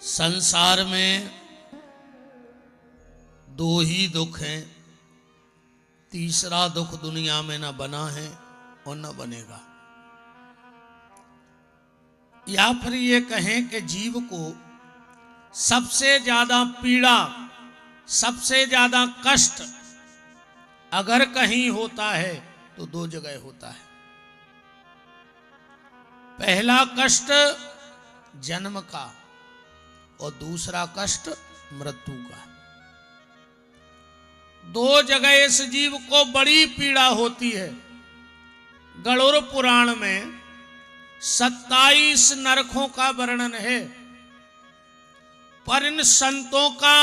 संसार में दो ही दुख हैं, तीसरा दुख दुनिया में न बना है और न बनेगा। या फिर ये कहें कि जीव को सबसे ज्यादा पीड़ा, सबसे ज्यादा कष्ट अगर कहीं होता है तो दो जगह होता है। पहला कष्ट जन्म का और दूसरा कष्ट मृत्यु का। दो जगह इस जीव को बड़ी पीड़ा होती है। गरुड़ पुराण में 27 नरकों का वर्णन है, पर इन संतों का,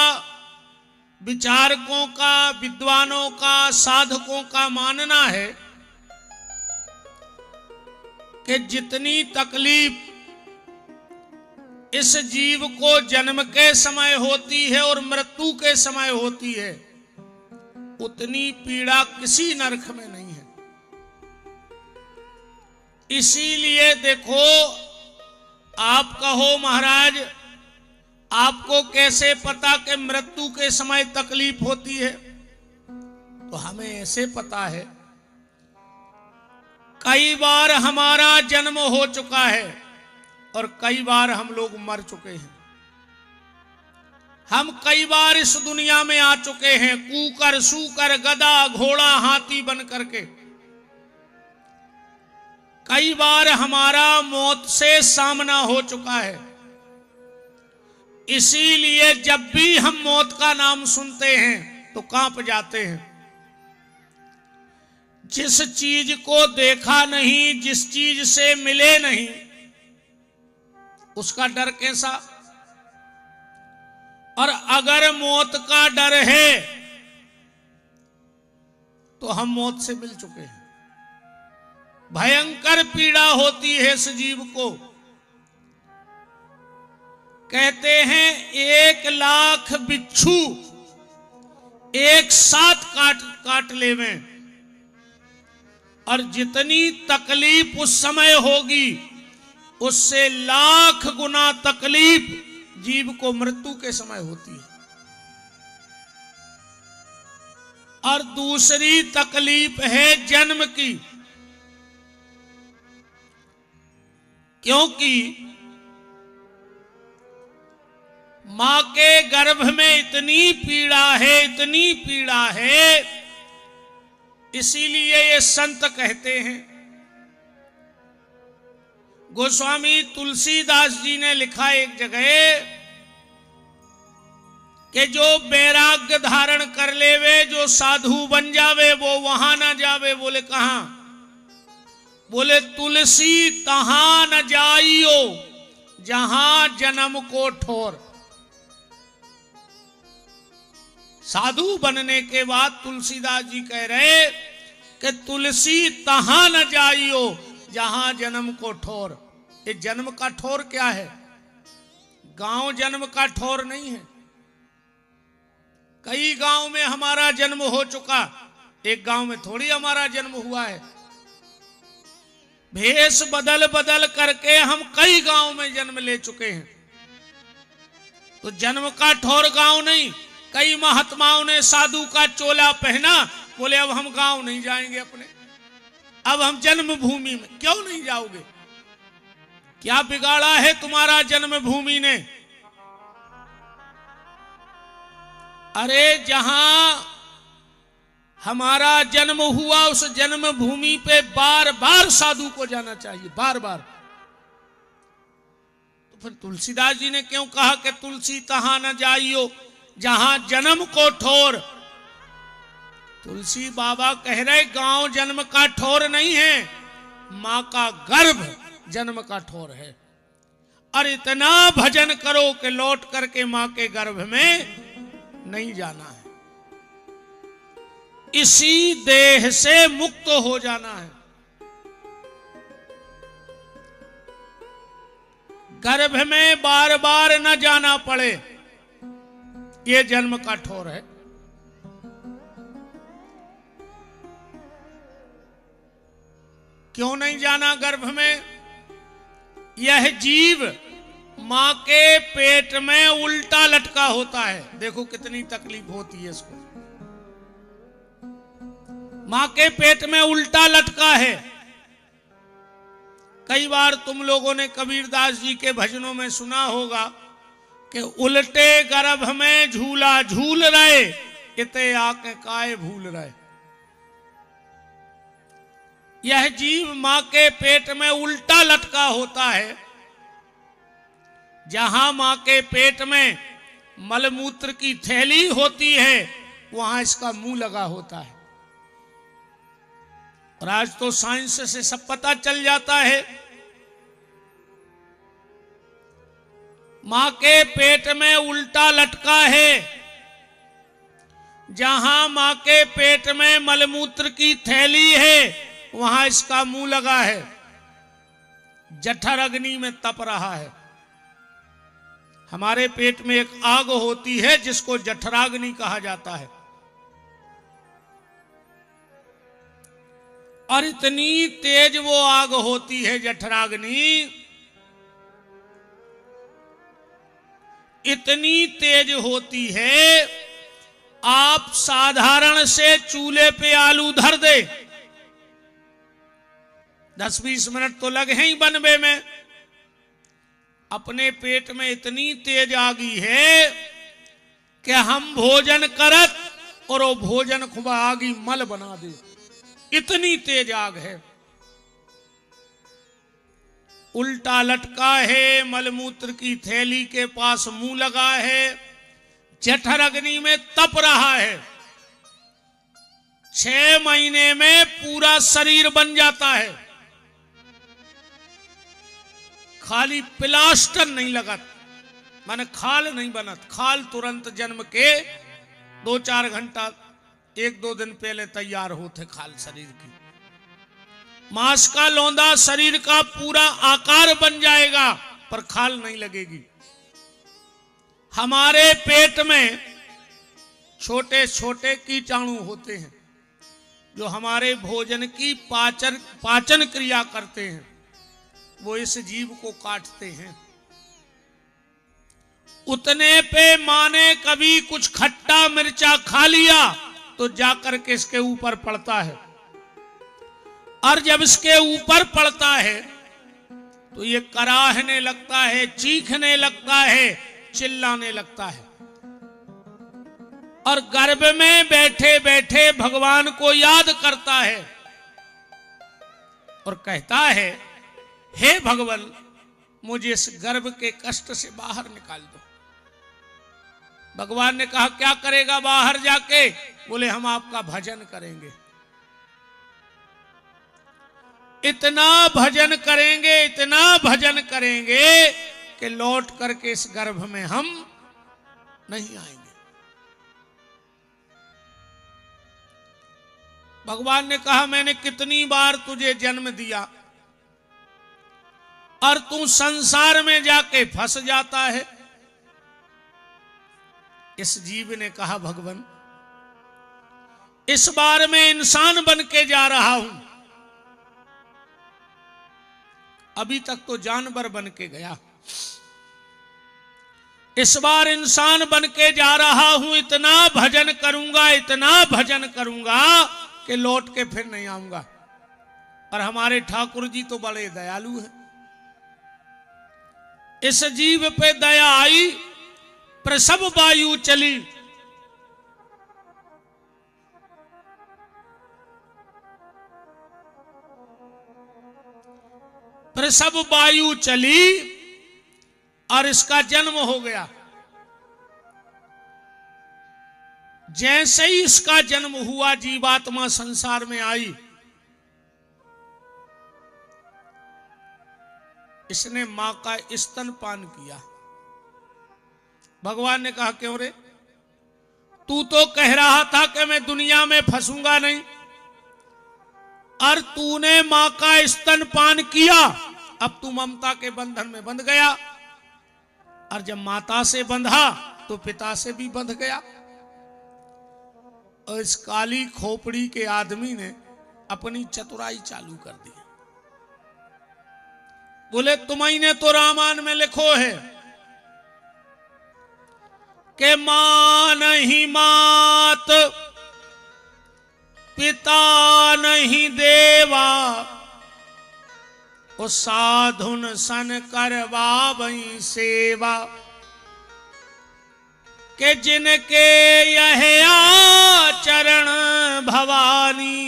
विचारकों का, विद्वानों का, साधकों का मानना है कि जितनी तकलीफ इस जीव को जन्म के समय होती है और मृत्यु के समय होती है, उतनी पीड़ा किसी नरक में नहीं है। इसीलिए देखो, आप कहो महाराज आपको कैसे पता कि मृत्यु के समय तकलीफ होती है? तो हमें ऐसे पता है, कई बार हमारा जन्म हो चुका है और कई बार हम लोग मर चुके हैं। हम कई बार इस दुनिया में आ चुके हैं, कूकर, सूकर, गधा, घोड़ा, हाथी बन करके। कई बार हमारा मौत से सामना हो चुका है। इसीलिए जब भी हम मौत का नाम सुनते हैं तो कांप जाते हैं। जिस चीज को देखा नहीं, जिस चीज से मिले नहीं, उसका डर कैसा? और अगर मौत का डर है तो हम मौत से मिल चुके हैं। भयंकर पीड़ा होती है इस जीव को। कहते हैं 1,00,000 बिच्छू एक साथ काट लेवे, और जितनी तकलीफ उस समय होगी उससे 1,00,000 गुना तकलीफ जीव को मृत्यु के समय होती है। और दूसरी तकलीफ है जन्म की, क्योंकि मां के गर्भ में इतनी पीड़ा है, इतनी पीड़ा है। इसीलिए ये संत कहते हैं, गोस्वामी तुलसीदास जी ने लिखा एक जगह कि जो वैराग्य धारण कर लेवे, जो साधु बन जावे, वो वहां ना जावे। बोले कहां? बोले तुलसी तहां न जाइयो जहां जन्म को ठोर। साधु बनने के बाद तुलसीदास जी कह रहे कि तुलसी तहां न जाइयो जहां जन्म को ठोर। ये जन्म का ठोर क्या है? गांव जन्म का ठोर नहीं है। कई गांव में हमारा जन्म हो चुका, एक गांव में थोड़ी हमारा जन्म हुआ है। भेष बदल बदल करके हम कई गांव में जन्म ले चुके हैं। तो जन्म का ठोर गांव नहीं। कई महात्माओं ने साधु का चोला पहना, बोले अब हम गांव नहीं जाएंगे अपने, अब हम जन्मभूमि में। क्यों नहीं जाओगे? क्या बिगाड़ा है तुम्हारा जन्मभूमि ने? अरे जहां हमारा जन्म हुआ उस जन्मभूमि पे बार बार साधु को जाना चाहिए, बार बार। तो फिर तुलसीदास जी ने क्यों कहा कि तुलसी तहां न जाइयो जहां जन्म को ठोर? तुलसी बाबा कह रहे गांव जन्म का ठोर नहीं है, मां का गर्भ जन्म का ठोर है। और इतना भजन करो कि लौट करके मां के गर्भ में नहीं जाना है, इसी देह से मुक्त हो जाना है। गर्भ में बार बार न जाना पड़े, ये जन्म का ठोर है। क्यों नहीं जाना गर्भ में? यह जीव मां के पेट में उल्टा लटका होता है। देखो कितनी तकलीफ होती है इसको। मां के पेट में उल्टा लटका है। कई बार तुम लोगों ने कबीरदास जी के भजनों में सुना होगा कि उल्टे गर्भ में झूला झूल रहे, इते आके काय भूल रहे। यह जीव मां के पेट में उल्टा लटका होता है। जहां मां के पेट में मलमूत्र की थैली होती है, वहां इसका मुंह लगा होता है। और आज तो साइंस से सब पता चल जाता है। मां के पेट में उल्टा लटका है। जहां मां के पेट में मलमूत्र की थैली है, वहां इसका मुंह लगा है। जठर अग्नि में तप रहा है। हमारे पेट में एक आग होती है जिसको जठराग्नि कहा जाता है। और इतनी तेज वो आग होती है जठराग्नि, इतनी तेज होती है, आप साधारण से चूल्हे पे आलू धर दे, 10-20 मिनट तो लगे ही बनने में। अपने पेट में इतनी तेज आगी है कि हम भोजन करत और वो भोजन खुबा आगी मल बना दे, इतनी तेज आग है। उल्टा लटका है, मलमूत्र की थैली के पास मुंह लगा है, जठर अग्नि में तप रहा है। 6 महीने में पूरा शरीर बन जाता है। खाली प्लास्टर नहीं लगत, माने खाल नहीं बनत। खाल तुरंत जन्म के 2-4 घंटा 1-2 दिन पहले तैयार होते खाल शरीर की। मांस का लौंदा शरीर का पूरा आकार बन जाएगा, पर खाल नहीं लगेगी। हमारे पेट में छोटे छोटे कीटाणु होते हैं जो हमारे भोजन की पाचन क्रिया करते हैं। वो इस जीव को काटते हैं। उतने पे मां ने कभी कुछ खट्टा मिर्चा खा लिया तो जाकर के इसके ऊपर पड़ता है। और जब इसके ऊपर पड़ता है तो ये कराहने लगता है, चीखने लगता है, चिल्लाने लगता है। और गर्भ में बैठे बैठे भगवान को याद करता है और कहता है, हे भगवान, मुझे इस गर्भ के कष्ट से बाहर निकाल दो। भगवान ने कहा, क्या करेगा बाहर जाके? बोले, हम आपका भजन करेंगे। इतना भजन करेंगे, इतना भजन करेंगे कि लौट करके इस गर्भ में हम नहीं आएंगे। भगवान ने कहा, मैंने कितनी बार तुझे जन्म दिया और तू संसार में जाके फंस जाता है। इस जीव ने कहा, भगवान, इस बार मैं इंसान बन के जा रहा हूं। अभी तक तो जानवर बन के गया, इस बार इंसान बन के जा रहा हूं। इतना भजन करूंगा, इतना भजन करूंगा कि लौट के फिर नहीं आऊंगा। और हमारे ठाकुर जी तो बड़े दयालु हैं। इस जीव पे दया आई, प्रसव वायु चली। प्रसव वायु चली और इसका जन्म हो गया। जैसे ही इसका जन्म हुआ, जीवात्मा संसार में आई। इसने मां का स्तनपान किया। भगवान ने कहा, क्यों रे? तू तो कह रहा था कि मैं दुनिया में फंसूंगा नहीं, और तूने मां का स्तनपान किया। अब तू ममता के बंधन में बंध गया, और जब माता से बंधा तो पिता से भी बंध गया। और इस काली खोपड़ी के आदमी ने अपनी चतुराई चालू कर दी। बोले, तुम्ही ने तो रामायण में लिखो है के मां नहीं मात, पिता नहीं देवा, ओ साधुन सन करवावई सेवा। के जिनके यह आचरण भवानी,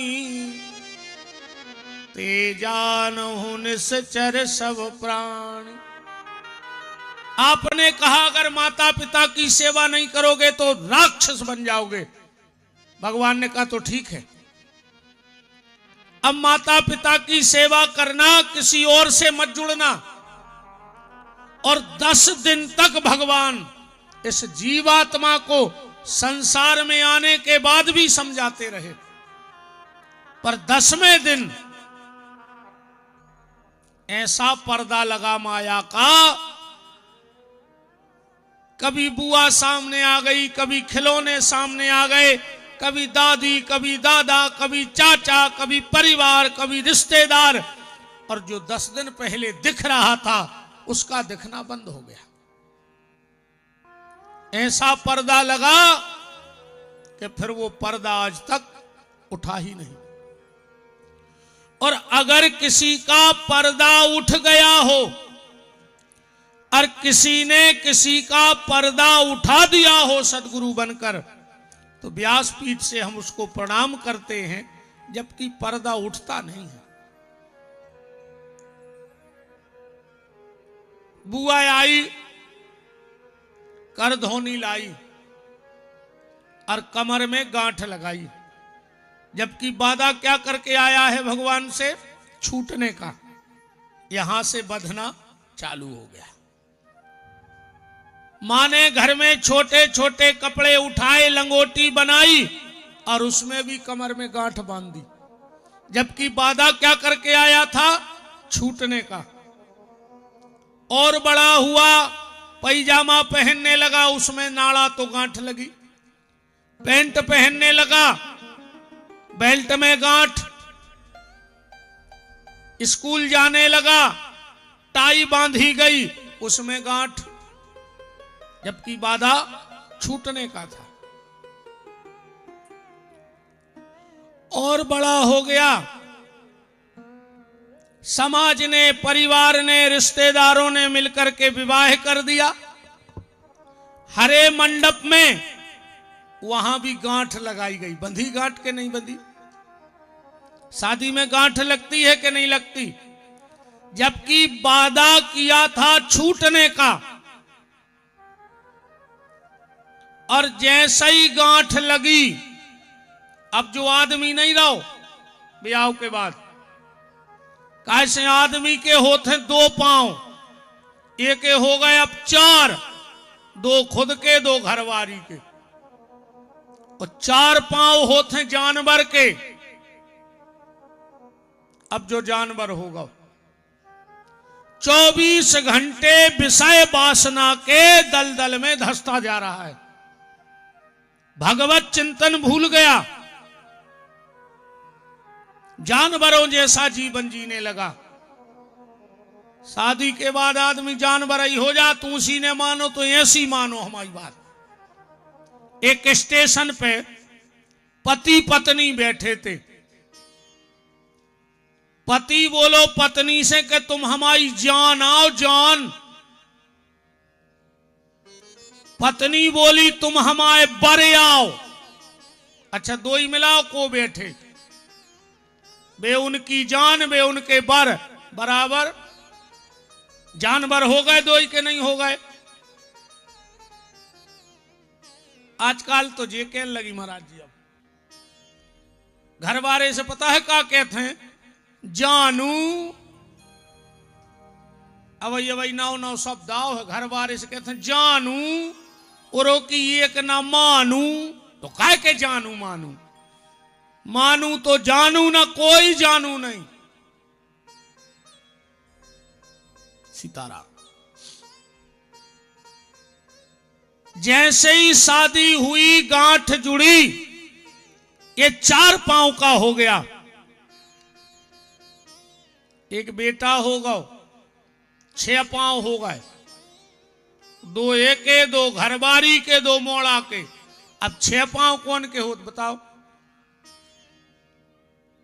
ते जानहु निश्चर सब प्राणी। आपने कहा अगर माता पिता की सेवा नहीं करोगे तो राक्षस बन जाओगे। भगवान ने कहा तो ठीक है। अब माता पिता की सेवा करना, किसी और से मत जुड़ना। और 10 दिन तक भगवान इस जीवात्मा को संसार में आने के बाद भी समझाते रहे, पर 10वें दिन ऐसा पर्दा लगा माया का, कभी बुआ सामने आ गई, कभी खिलौने सामने आ गए, कभी दादी, कभी दादा, कभी चाचा, कभी परिवार, कभी रिश्तेदार, और जो 10 दिन पहले दिख रहा था उसका दिखना बंद हो गया। ऐसा पर्दा लगा कि फिर वो पर्दा आज तक उठा ही नहीं। और अगर किसी का पर्दा उठ गया हो और किसी ने किसी का पर्दा उठा दिया हो सदगुरु बनकर, तो व्यासपीठ से हम उसको प्रणाम करते हैं, जबकि पर्दा उठता नहीं है। बुआ आई, कर धोनी लाई और कमर में गांठ लगाई, जबकि वादा क्या करके आया है भगवान से? छूटने का। यहां से बंधना चालू हो गया। मां ने घर में छोटे छोटे कपड़े उठाए, लंगोटी बनाई और उसमें भी कमर में गांठ बांध दी, जबकि वादा क्या करके आया था? छूटने का। और बड़ा हुआ, पैजामा पहनने लगा, उसमें नाड़ा तो गांठ लगी। पैंट पहनने लगा, बेल्ट में गांठ। स्कूल जाने लगा, टाई बांधी गई, उसमें गांठ, जबकि वादा छूटने का था। और बड़ा हो गया, समाज ने, परिवार ने, रिश्तेदारों ने मिलकर के विवाह कर दिया। हरे मंडप में वहां भी गांठ लगाई गई। बंधी गांठ के नहीं बंधी? शादी में गांठ लगती है कि नहीं लगती? जबकि वादा किया था छूटने का, और जैसे ही गांठ लगी, अब जो आदमी नहीं रहो ब्याह के बाद, कैसे आदमी के होते हैं 2 पांव, एक हो गए अब 4, 2 खुद के, 2 घरवारी के, और 4 पांव होते हैं जानवर के। अब जो जानवर होगा 24 घंटे विषय वासना के दलदल में धंसता जा रहा है। भगवत चिंतन भूल गया, जानवरों जैसा जीवन जीने लगा। शादी के बाद आदमी जानवर ही हो जा, तू उसी ने मानो तो ऐसी मानो हमारी बात। एक स्टेशन पे पति पत्नी बैठे थे। पति बोलो पत्नी से कि तुम हमारी जान आओ जान। पत्नी बोली तुम हमारे बरे आओ। अच्छा, 2 ही मिलाओ को बैठे, वे उनकी जान, वे उनके बर, बराबर जानवर हो गए 2 ही के नहीं हो गए? आजकल तो जे कहने लगी महाराज जी, अब घरवारे से पता है क्या कहते हैं? जानू। अवई 9 शब्द आओ है, घरवारे से कहते हैं जानू, और की एक ना मानू, तो काहे के जानू मानू? मानू तो जानू ना, कोई जानू नहीं। सीताराम। जैसे ही शादी हुई, गांठ जुड़ी, ये 4 पांव का हो गया। एक बेटा होगा, 6 पांव हो गए। दो एके, दो घरबारी के, दो मोड़ा के। अब 6 पांव कौन के होत बताओ?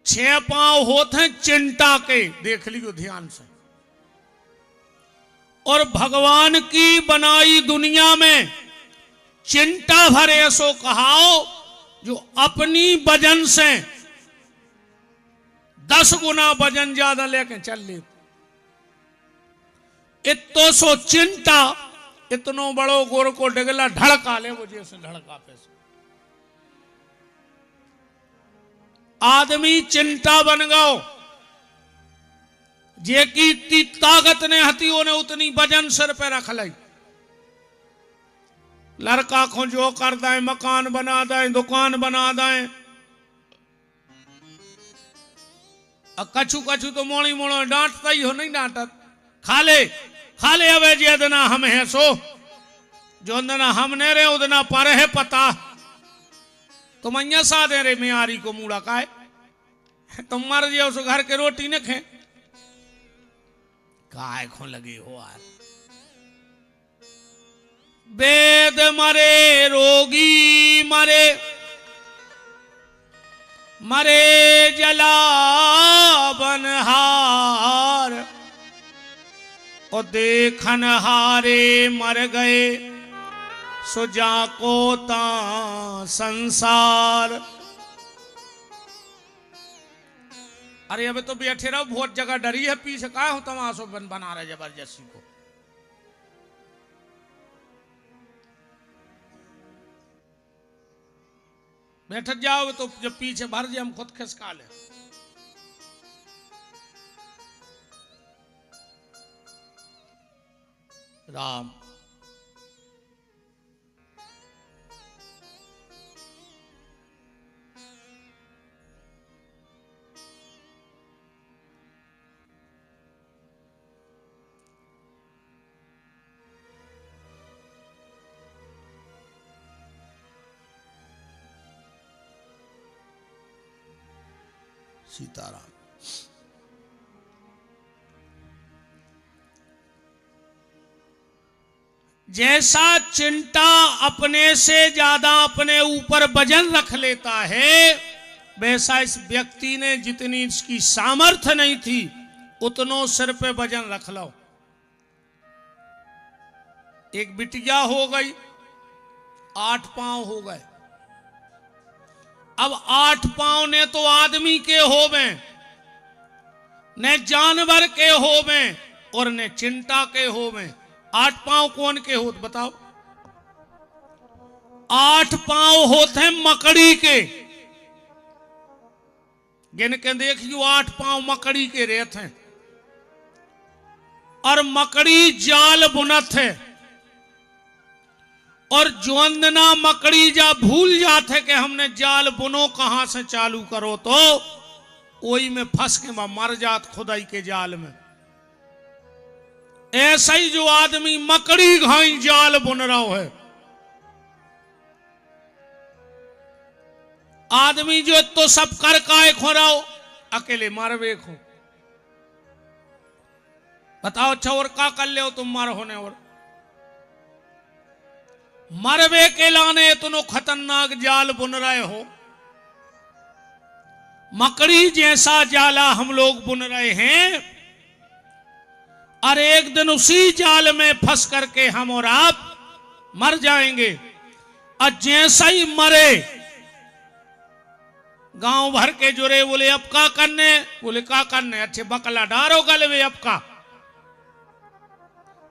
6 पांव होते हैं चिंटा के, देख लियो ध्यान से। और भगवान की बनाई दुनिया में चिंटा भर ऐसो कहाओ जो अपनी वजन से 10 गुना वजन ज्यादा लेके चल ले। इतो सो चिंटा इतनो बड़ो गोर को डगला ढड़का ले, वो जैसे ढड़का पे आदमी चिंटा बन गयो। जे की इतनी ताकत ने हथियों ने उतनी वजन सिर पे रख ली। लड़का को जो कर दें, मकान बना दें, दुकान बना दें। कछु कछु तो मोड़ी मोड़ो डांटता ही हो, नहीं डांटत। खाले अवे जे दना हम है सो, जो दना हमने रे उदना पर है पता। तुम अन्य सा दे रे मियारी को मूड़ा का है, तुम मर जाओ उस घर के रोटी न खे काय खो लगी हो यार। वेद मरे, रोगी मरे, मरे जला बनहार, और देखन हारे मर गए, सुजा को ता संसार। अरे अबे तो बैठे रहो, बहुत जगह डरी है, पीछे का हो तमाशो बना रहे जबरदस्ती को। बैठ जाओ तो जब पीछे भर जाए हम खुद खिसका ले। राम सीताराम। जैसा चिंटा अपने से ज्यादा अपने ऊपर वजन रख लेता है, वैसा इस व्यक्ति ने जितनी इसकी सामर्थ्य नहीं थी उतनो सिर पे वजन रख लो। एक बिटिया हो गई, 8 पांव हो गए। अब 8 पांव ने तो आदमी के होवे, ने जानवर के होवे और ने चिंटा के होवे। 8 पांव कौन के होत बताओ? 8 पांव होते मकड़ी के। गिन के देखियो 8 पांव मकड़ी के रहते हैं। और मकड़ी जाल बुनत है, और जोंदना मकड़ी जा भूल जाते कि हमने जाल बुनो कहां से चालू करो, तो वही में फंस के मर जात खुदाई के जाल में। ऐसा ही जो आदमी मकड़ी घाई जाल बुन रहा है, आदमी जो तो सब कर काय खो रहा हो, अकेले मारवे खो। बताओ अच्छा और का कर ले हो तुम मार होने? और मरवे के लाने इतनो खतरनाक जाल बुन रहे हो। मकड़ी जैसा जाला हम लोग बुन रहे हैं, और एक दिन उसी जाल में फंस करके हम और आप मर जाएंगे। और जैसा ही मरे, गांव भर के जुरे बोले अब का करने? बोले का करने? अच्छे बकला डारो गलवे अब का।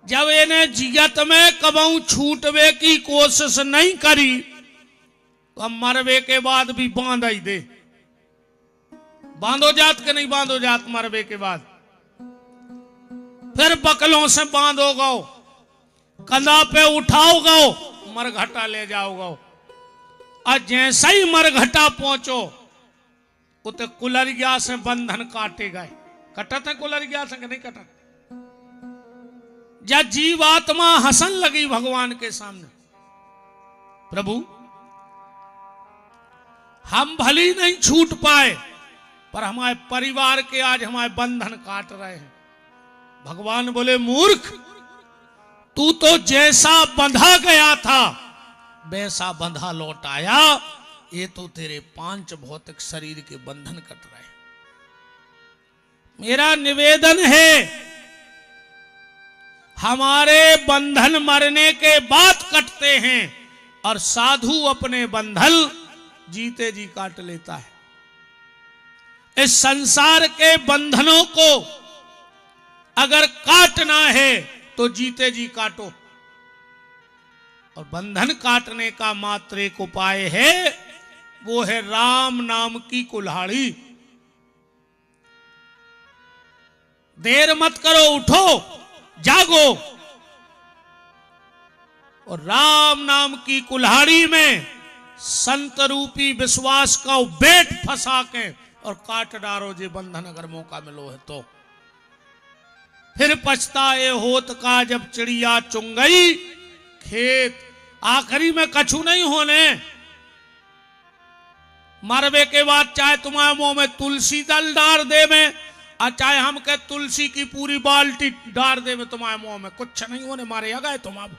जब इन्हें जियत में कबू छूटवे की कोशिश नहीं करी, तो हम मरवे के बाद भी बांध ही दे। बांधो जात के नहीं बांधो जात, मरवे के बाद फिर बकलों से बांधो गो, कंधा पे उठाओ गो, मरघटा ले जाओ गो। और जैसा ही मरघटा पहुंचो, उते कुलरिया से बंधन काटे गए। कटत है कुलरिया से कि नहीं कटत? जब जीवात्मा हंसन लगी भगवान के सामने, प्रभु हम भली नहीं छूट पाए, पर हमारे परिवार के आज हमारे बंधन काट रहे हैं। भगवान बोले मूर्ख, तू तो जैसा बंधा गया था वैसा बंधा लौट आया। ये तो तेरे 5 भौतिक शरीर के बंधन कट रहे। मेरा निवेदन है, हमारे बंधन मरने के बाद कटते हैं और साधु अपने बंधन जीते जी काट लेता है। इस संसार के बंधनों को अगर काटना है तो जीते जी काटो। और बंधन काटने का मात्र एक उपाय है, वो है राम नाम की कुल्हाड़ी। देर मत करो, उठो, जागो और राम नाम की कुल्हाड़ी में संत रूपी विश्वास का बेट फंसा के और काट डालो जे बंधन, अगर मौका मिलो है तो। फिर पछताए होत का जब चिड़िया चुंग गई खेत। आखिरी में कछु नहीं होने। मरवे के बाद चाहे तुम्हारे मुंह में तुलसी दल डाल दे में, और चाहे हम के तुलसी की पूरी बाल्टी डाल दे में तुम्हारे मुंह में, कुछ नहीं होने। मारे गए तुम अब।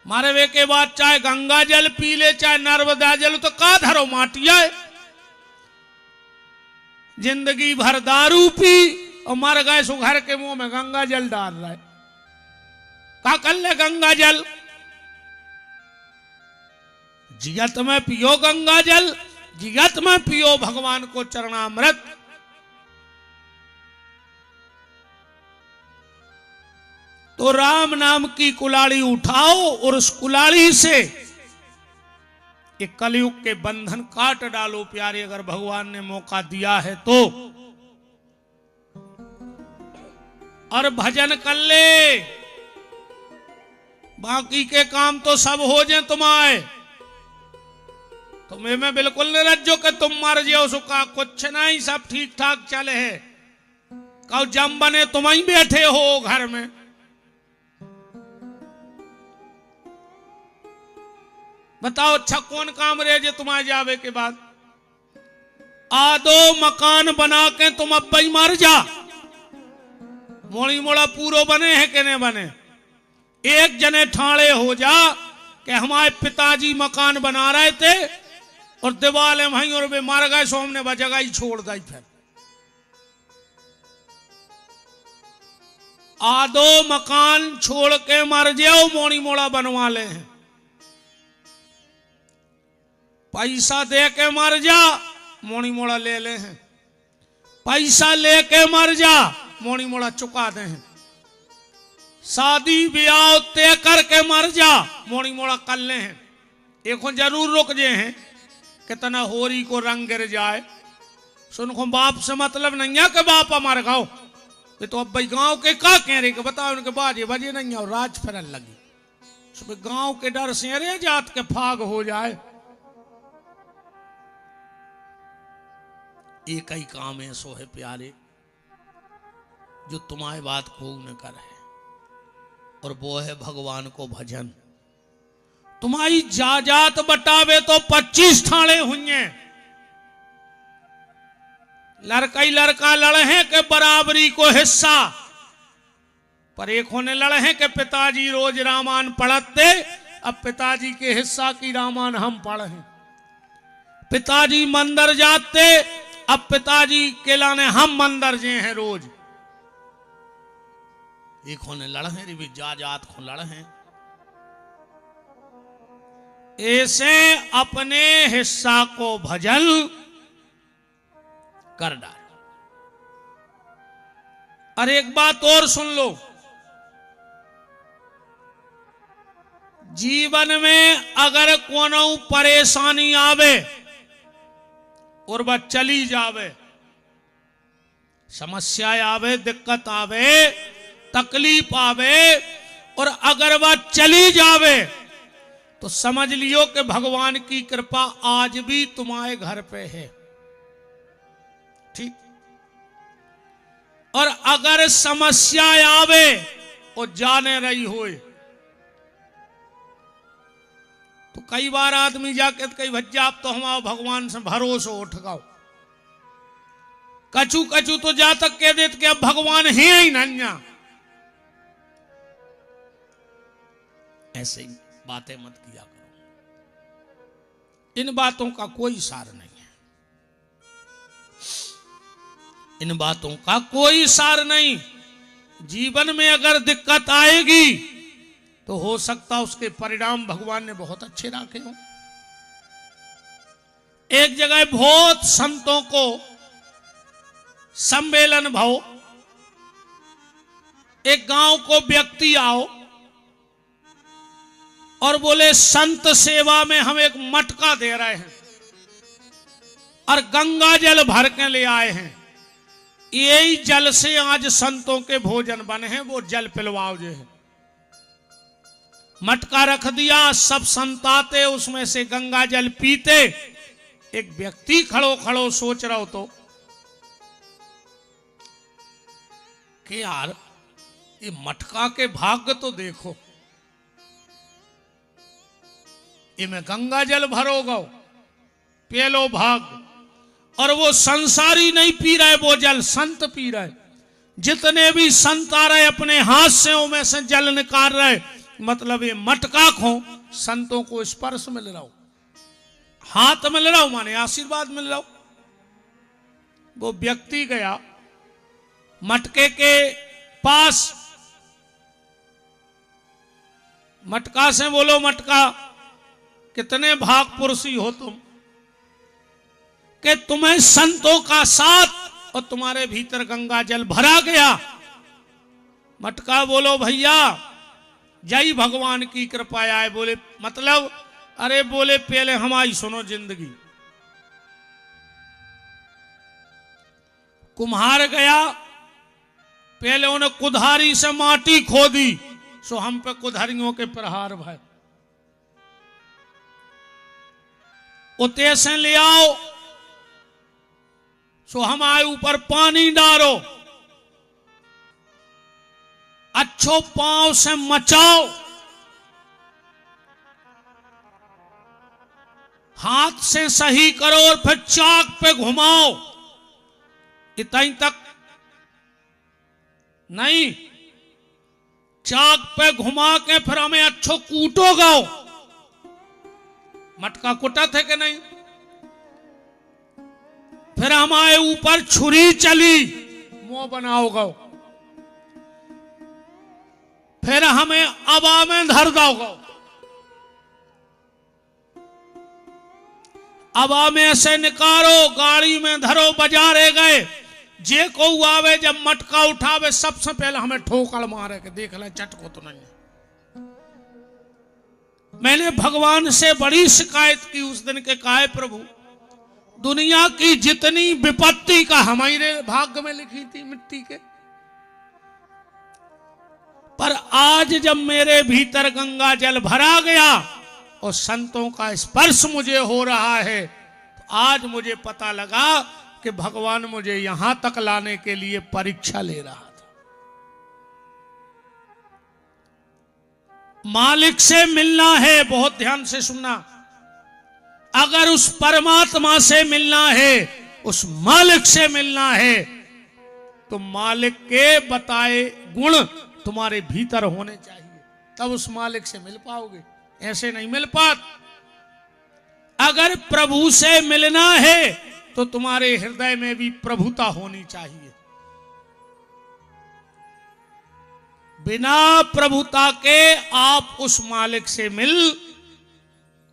मरवे के बाद चाहे गंगा जल पी ले चाहे नर्मदा जल, तो का धरो माटिया। जिंदगी भर दारू पी और मर गए सो घर के मुंह में गंगा जल डाल रहे। का कर ले गंगा जल? जिगत में पियो गंगा जल, जिगत में पियो भगवान को चरणामृत। तो राम नाम की कुल्हाड़ी उठाओ और उस कुल्हाड़ी से एक कलयुग के बंधन काट डालो प्यारे, अगर भगवान ने मौका दिया है तो। और भजन कर ले, बाकी के काम तो सब हो जाए तुम्हारे। तुम्हें मैं बिल्कुल नहीं रज्जो कि तुम मर जाओ, सुखा कुछ नहीं, सब ठीक ठाक चले है। कहो जम बने तुम ही बैठे हो घर में। बताओ अच्छा कौन काम रहे जे तुम्हारे जावे के बाद? आदो मकान बना के तुम अब ही मर जा। मोड़ी मोड़ा पूरो बने हैं कि नहीं बने? एक जने ठाणे हो जा कि हमारे पिताजी मकान बना रहे थे और दीवार वहीं और वे मार गए, सो हमने जगह ही छोड़ दी। फिर आदो मकान छोड़ के मर जाओ, मोड़ी मोड़ा बनवा ले हैं। पैसा दे के मर जा, मोड़ी मोड़ा ले ले हैं। पैसा लेके मर जा, मोड़ी मोड़ा चुका दे हैं। शादी ब्याह तय करके मर जा, मोड़ी मोड़ा कर ले हैं। एक जरूर रुक जे हैं कितना होरी को रंग गिर जाए। सुनको बाप से मतलब नहीं है कि बाप हमारे गाँव ये तो अब भाई गांव के का कह रहे कि बताओ उनके बाजे बजे नहीं और राज फिरन लगी। सुबह गांव के डर से अरे जात के फाग हो जाए। एक ही काम है सो है प्यारे जो तुम्हारी बात खूब न कर है, और वो है भगवान को भजन। तुम्हारी जाजात बटावे तो 25 ठाणे हुए। लड़का ही लड़का लड़े हैं के बराबरी को हिस्सा, पर एक होने लड़े हैं कि पिताजी रोज रामायण पढ़ते, अब पिताजी के हिस्सा की रामायण हम पढ़े। पिताजी मंदिर जाते, अब पिताजी के लाने हम मंदिर जे हैं रोज। एक होने लड़े हैं भी जात को लड़े हैं। ऐसे अपने हिस्सा को भजन कर डाल। और एक बात और सुन लो, जीवन में अगर कोनो परेशानी आवे और वह चली जावे, समस्या आवे, दिक्कत आवे, तकलीफ आवे, और अगर वह चली जावे तो समझ लियो कि भगवान की कृपा आज भी तुम्हारे घर पे है। ठीक। और अगर समस्या आवे और जाने रही होए तो कई बार आदमी जाके कई भज्जा आप तो हमारा भगवान से भरोसा उठ गाओ। कचू कचू तो जा तक कह देते कि अब भगवान है ही नहीं। ऐसे ही बातें मत किया करो, इन बातों का कोई सार नहीं है, इन बातों का कोई सार नहीं। जीवन में अगर दिक्कत आएगी तो हो सकता उसके परिणाम भगवान ने बहुत अच्छे रखे हो। एक जगह बहुत संतों को सम्मेलन भाव, एक गांव को व्यक्ति आओ और बोले संत सेवा में हम एक मटका दे रहे हैं और गंगा जल भर के ले आए हैं, यही जल से आज संतों के भोजन बने हैं, वो जल पिलवाओ जो है। मटका रख दिया, सब संत आते उसमें से गंगा जल पीते। एक व्यक्ति खड़ो खड़ो सोच रहा हो तो कि यार ये मटका के भाग्य तो देखो, इनमें गंगा जल भरोगा, पेलो भाग। और वो संसारी नहीं पी रहे वो जल, संत पी रहे। जितने भी संत आ रहे अपने हाथ से में से जल निकाल रहे, मतलब ये मटका खो संतों को स्पर्श मिल रहा हो, हाथ मिल रहा हो, माने आशीर्वाद मिल रहा हो। वो व्यक्ति गया मटके के पास, मटका से बोलो, मटका कितने भाग पुरुषी हो तुम कि तुम्हें संतों का साथ और तुम्हारे भीतर गंगा जल भरा गया। मटका बोलो भैया जय भगवान की कृपा आए। बोले मतलब, अरे बोले पहले हमारी सुनो जिंदगी। कुम्हार गया, पहले उन्हें कुल्हाड़ी से माटी खोदी, सो हम पे कुल्हाड़ियों के प्रहार भय। उते से ले आओ, सो हमारे ऊपर पानी डालो, अच्छो पांव से मचाओ, हाथ से सही करो और फिर चाक पे घुमाओ। इतना तक नहीं, चाक पे घुमा के फिर हमें अच्छो कूटोगा। मटका कुटा थे कि नहीं? फिर हमारे ऊपर छुरी चली, मुंह बनाओगा, फिर हमें अबा में धर दोगा, अबा में से निकालो, गाड़ी में धरो, बाजारे गए, जे को आवे जब मटका उठावे सबसे पहले हमें ठोकर मारे के देख ले चटको तो नहीं। मैंने भगवान से बड़ी शिकायत की उस दिन के, कहा प्रभु दुनिया की जितनी विपत्ति का हमारे भाग्य में लिखी थी मिट्टी के, पर आज जब मेरे भीतर गंगा जल भरा गया और संतों का स्पर्श मुझे हो रहा है, तो आज मुझे पता लगा कि भगवान मुझे यहां तक लाने के लिए परीक्षा ले रहा था। मालिक से मिलना है, बहुत ध्यान से सुनना। अगर उस परमात्मा से मिलना है, उस मालिक से मिलना है, तो मालिक के बताए गुण तुम्हारे भीतर होने चाहिए, तब उस मालिक से मिल पाओगे, ऐसे नहीं मिल पात। अगर प्रभु से मिलना है तो तुम्हारे हृदय में भी प्रभुता होनी चाहिए। बिना प्रभुता के आप उस मालिक से मिल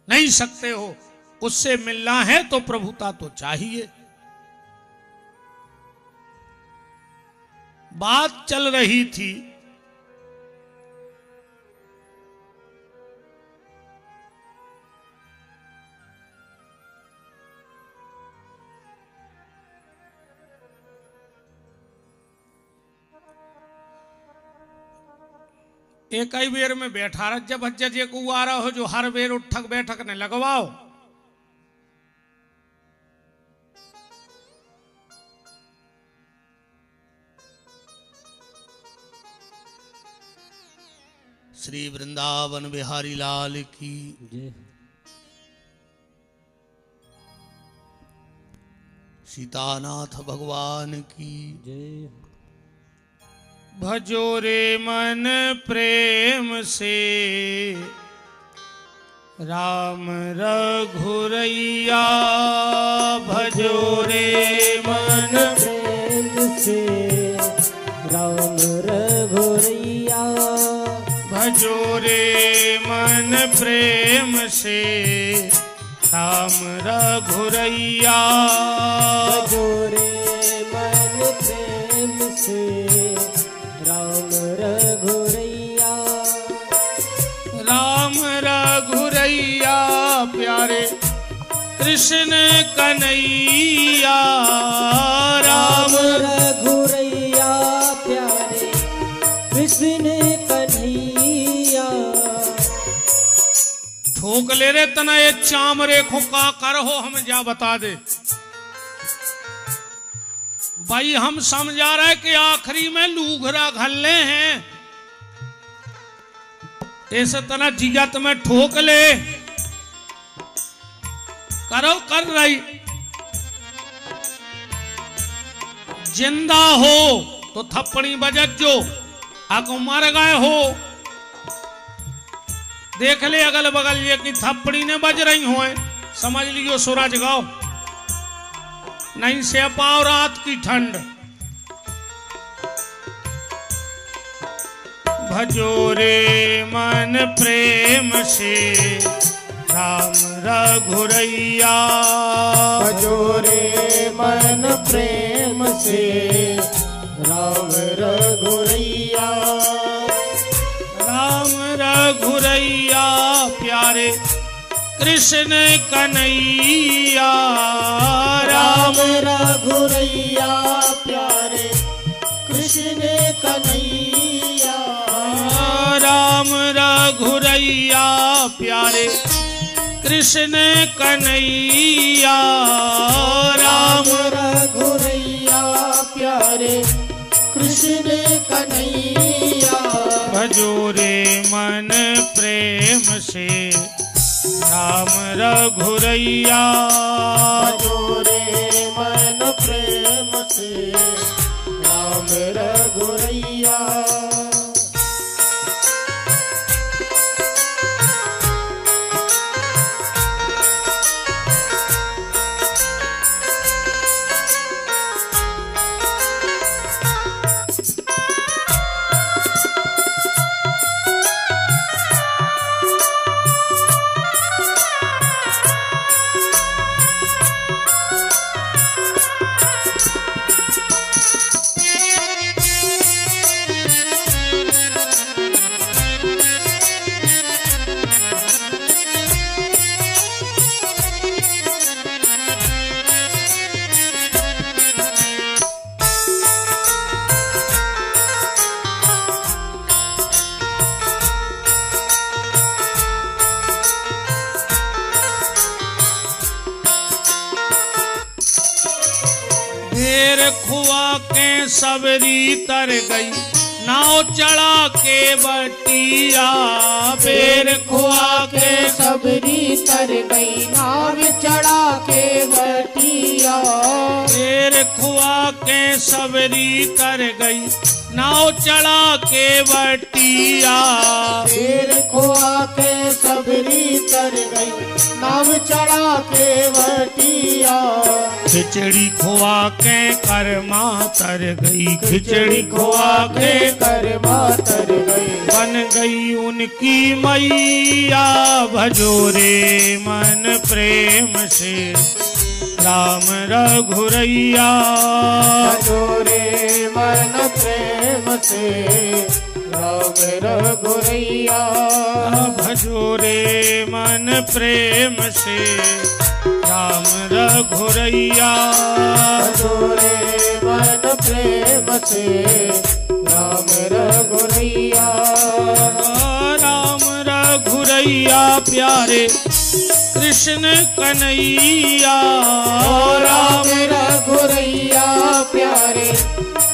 नहीं सकते हो। उससे मिलना है तो प्रभुता तो चाहिए। बात चल रही थी एक ही बेर में बैठा रह, जब जे को आ रहा हो जो हर बेर उठक बैठक ने लगवाओ। श्री वृंदावन बिहारी लाल की जय। सीतानाथ भगवान की जय। भजो रे मन प्रेम से राम रघुरैया, भजो रे मन प्रेम से राम रघुरैया, भजो रे मन प्रेम से राम रघुरैया, भजो रे मन प्रेम से राम रघुरैया, राम रघुरैया प्यारे कृष्ण कन्हैया, राम रघुरैया प्यारे कृष्ण कन्हैया। ठोक ले रे तना ये चाम रेखों का कर हो, हम जा बता दे भाई। हम समझा रहे कि आखिरी में लूघरा घल्ले हैं, ऐसे तना जिगत में ठोक ले करो कर रही। जिंदा हो तो थप्पड़ी बजत जो, आको मर गए हो देख ले अगल बगल ये कि थप्पड़ी ने बज रही हो, समझ लियो सूरज गाओ नहीं से पाओ रात की ठंड। भजो रे मन प्रेम से राम रघुरैया, भजो रे मन प्रेम से राम रघुरैया, राम रघुरैया प्यारे कृष्ण कन्हैया, राम रघुरैया प्यारे कृष्ण कन्हैया, राम रघुरैया प्यारे कृष्ण कन्हैया, राम रघुरैया प्यारे कृष्ण कन्हैया। भजो रे मन प्रेम से राम रघुरैया, भजो रे मन प्रेम से राम रघुरैया, ढेर खुआ के सबरी तर गई, नाव चढ़ा के बटिया, बेर खुआ के सबरी तर गई, नाव चढ़ा के बटिया, ढेर खुआ के सबरी तर गई, नाव चढ़ा के बटिया, बेर खुआ के सबरी तर गई, नाव चढ़ा के बटिया, खिचड़ी खुआ के कर्मा तर गई, खिचड़ी खुआ के कर्मा तर गई, बन गई उनकी मैया। भजो रे मन प्रेम से राम रघुरैया, भजो रे मन प्रेम से राम रघुरैया, भजो रे मन प्रेम से राम रघुरैया, भजो रे मन प्रेम से राम रघुरैया, राम रघुरैया प्यारे कृष्ण कन्हैया, राम रघुरैया प्यारे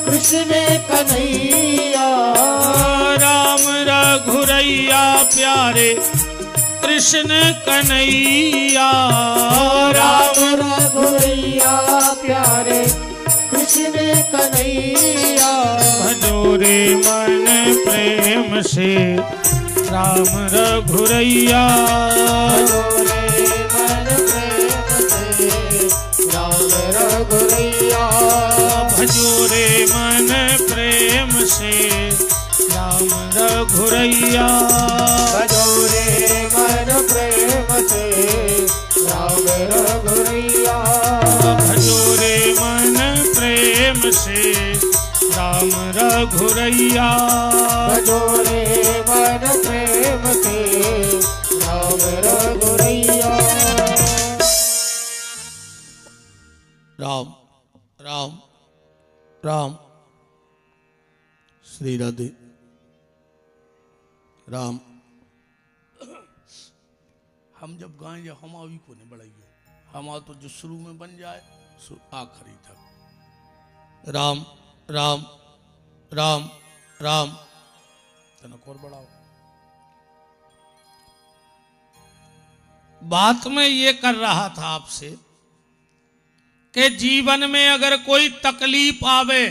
कृष्ण कन्हैया, राम रघुरैया प्यारे कृष्ण कन्हैया, राम रघुरैया प्यारे कृष्ण कृष्ण कन्हैया भजो रे मन प्रेम से राम रघुरैया भजो रे मन प्रेम से राम रघुरैया भजो रे मन प्रेम से राम रघुरैया भजो रे मन प्रेम से राम रघुरैया भजो रे मन प्रेम से राम रघुरैया भजो रे मन प्रेम से राम रघुरैया राम राम राम श्री राधे राम। हम जब गाएं या हम आवी को नहीं बढ़ाइयो, हम तो जो शुरू में बन जाए सो आखिरी तक राम राम राम राम तनक और बढ़ाओ। बात में ये कर रहा था आपसे कि जीवन में अगर कोई तकलीफ आवे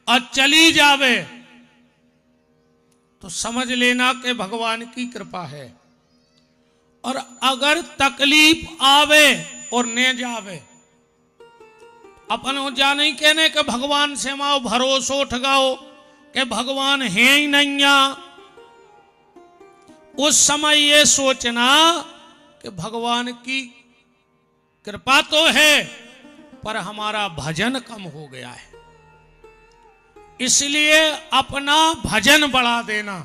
और चली जावे तो समझ लेना कि भगवान की कृपा है, और अगर तकलीफ आवे और न जावे अपन हो जा नहीं कहने कि भगवान से माओ भरोसो उठ गाओ कि भगवान है ही नहीं। उस समय ये सोचना कि भगवान की कृपा तो है पर हमारा भजन कम हो गया है, इसलिए अपना भजन बढ़ा देना।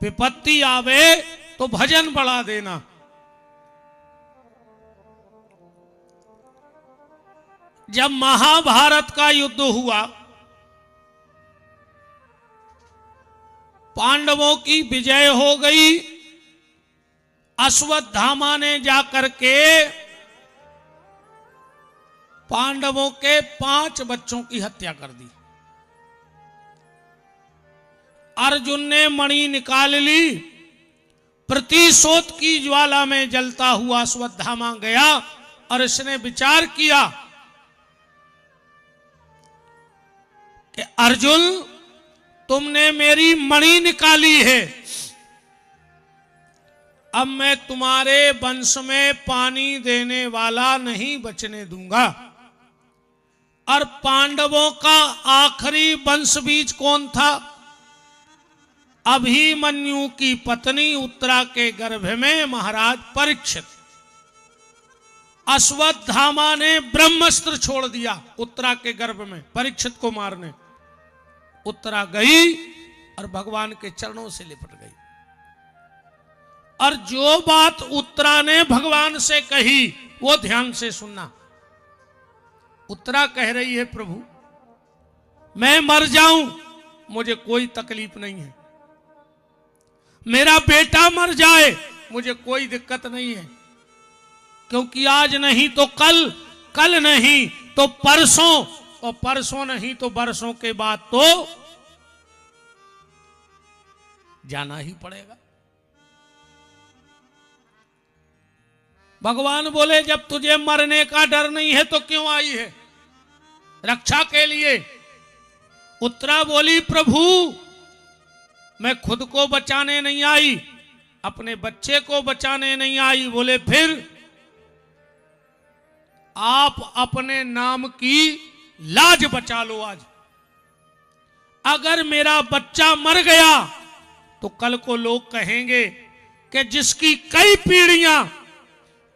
विपत्ति आवे तो भजन बढ़ा देना। जब महाभारत का युद्ध हुआ, पांडवों की विजय हो गई, अश्वत्थामा ने जाकर के पांडवों के 5 बच्चों की हत्या कर दी। अर्जुन ने मणि निकाल ली, प्रतिशोध की ज्वाला में जलता हुआ अश्वत्थामा गया और इसने विचार किया कि अर्जुन तुमने मेरी मणि निकाली है, अब मैं तुम्हारे वंश में पानी देने वाला नहीं बचने दूंगा। और पांडवों का आखिरी वंश बीज कौन था? अभिमन्यु की पत्नी उत्तरा के गर्भ में महाराज परीक्षित। अश्वत्थामा ने ब्रह्मास्त्र छोड़ दिया उत्तरा के गर्भ में परीक्षित को मारने। उत्तरा गई और भगवान के चरणों से लिपट गई, और जो बात उत्तरा ने भगवान से कही वो ध्यान से सुनना। उत्तरा कह रही है, प्रभु मैं मर जाऊं मुझे कोई तकलीफ नहीं है, मेरा बेटा मर जाए मुझे कोई दिक्कत नहीं है, क्योंकि आज नहीं तो कल, कल नहीं तो परसों, और परसों नहीं तो बरसों के बाद तो जाना ही पड़ेगा। भगवान बोले जब तुझे मरने का डर नहीं है तो क्यों आई है? रक्षा के लिए। उत्तरा बोली, प्रभु मैं खुद को बचाने नहीं आई, अपने बच्चे को बचाने नहीं आई। बोले फिर? आप अपने नाम की लाज बचा लो आज। अगर मेरा बच्चा मर गया तो कल को लोग कहेंगे कि जिसकी कई पीढ़ियां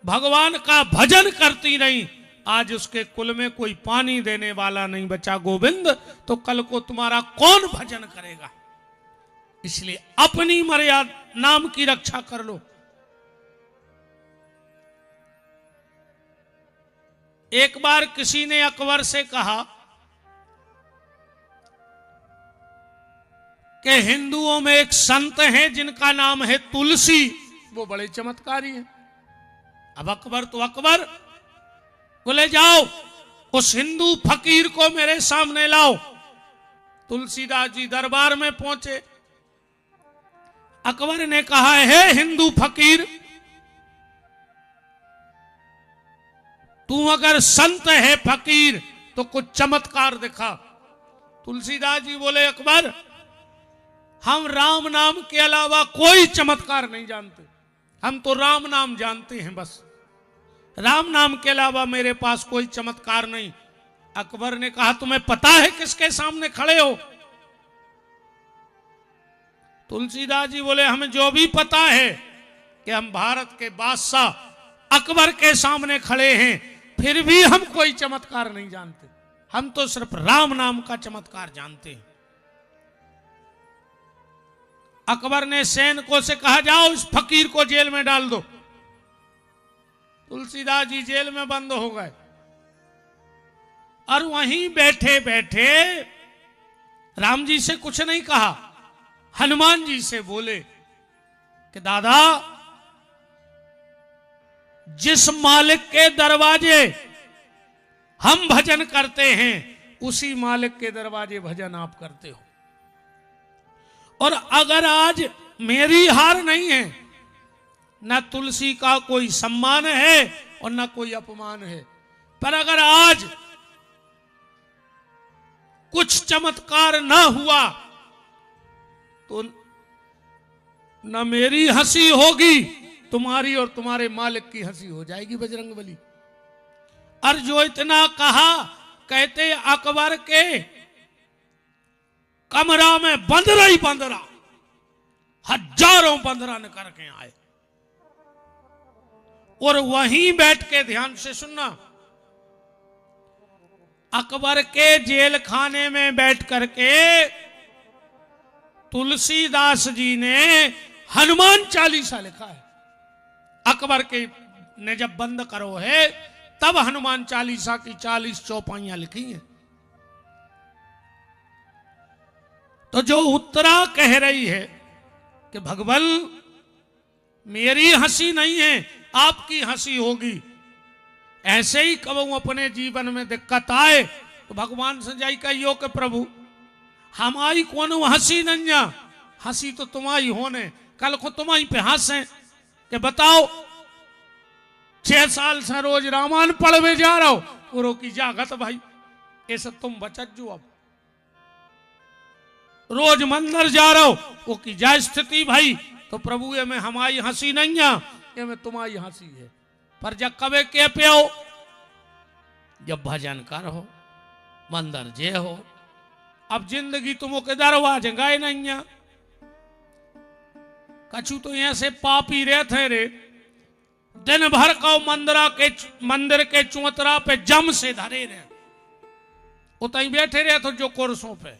भगवान का भजन करती रही, आज उसके कुल में कोई पानी देने वाला नहीं बचा गोविंद, तो कल को तुम्हारा कौन भजन करेगा? इसलिए अपनी मर्यादा नाम की रक्षा कर लो। एक बार किसी ने अकबर से कहा कि हिंदुओं में एक संत हैं जिनका नाम है तुलसी, वो बड़े चमत्कारी हैं। अब अकबर तो अकबर, बोले जाओ उस हिंदू फकीर को मेरे सामने लाओ। तुलसीदास जी दरबार में पहुंचे। अकबर ने कहा, है हिंदू फकीर, तू अगर संत है फकीर तो कुछ चमत्कार दिखा। तुलसीदास जी बोले अकबर, हम राम नाम के अलावा कोई चमत्कार नहीं जानते, हम तो राम नाम जानते हैं बस, राम नाम के अलावा मेरे पास कोई चमत्कार नहीं। अकबर ने कहा तुम्हें पता है किसके सामने खड़े हो? तुलसीदास जी बोले हमें जो भी पता है कि हम भारत के बादशाह अकबर के सामने खड़े हैं, फिर भी हम कोई चमत्कार नहीं जानते, हम तो सिर्फ राम नाम का चमत्कार जानते हैं। अकबर ने सैनिकों से कहा जाओ इस फकीर को जेल में डाल दो। तुलसीदास जी जेल में बंद हो गए और वहीं बैठे बैठे राम जी से कुछ नहीं कहा, हनुमान जी से बोले कि दादा, जिस मालिक के दरवाजे हम भजन करते हैं उसी मालिक के दरवाजे भजन आप करते हो, और अगर आज मेरी हार नहीं है, न तुलसी का कोई सम्मान है और न कोई अपमान है, पर अगर आज कुछ चमत्कार न हुआ तो न मेरी हंसी होगी, तुम्हारी और तुम्हारे मालिक की हंसी हो जाएगी बजरंगबली। और जो इतना कहा, कहते अकबर के कमरा में बंदरा ही बंदरा, हजारों बंदरा निकल के आए और वहीं बैठ के ध्यान से सुनना, अकबर के जेल खाने में बैठ करके तुलसीदास जी ने हनुमान चालीसा लिखा है। अकबर के ने जब बंद करो है तब हनुमान चालीसा की 40 चौपाइयां लिखी हैं। तो जो उत्तरा कह रही है कि भगवान मेरी हंसी नहीं है, आपकी हंसी होगी, ऐसे ही कबू अपने जीवन में दिक्कत आए तो भगवान से जाई कहियो कि प्रभु हमारी कौन हंसी नहीं, हंसी तो तुम्हारी होने, कल को तुम्हारी पे हंसे कि बताओ 6 साल से रोज रामायण पढ़वे जा रहा हो, पूरो की जागत भाई, ऐसा तुम बचत जो अब रोज मंदिर जा रहा हो वो की जा स्थिति भाई, तो प्रभु ये में हमारी हंसी नहीं है, ये में तुम्हारी हंसी है। पर जब कबे के पे हो, जब भजन कर हो, मंदिर जे हो, अब जिंदगी तुमो के दरवाजे गए नहीं है। कछु तो यहाँ से पापी रहते रे, दिन भर का मंदिर के चौतरा पे जम से धरे रहे, उतई बैठे रहे तो जो कुर्सों पे,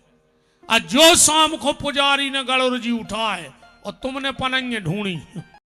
और जो शाम को पुजारी ने गड़ुर जी उठाए और तुमने पनंगे ढूंढी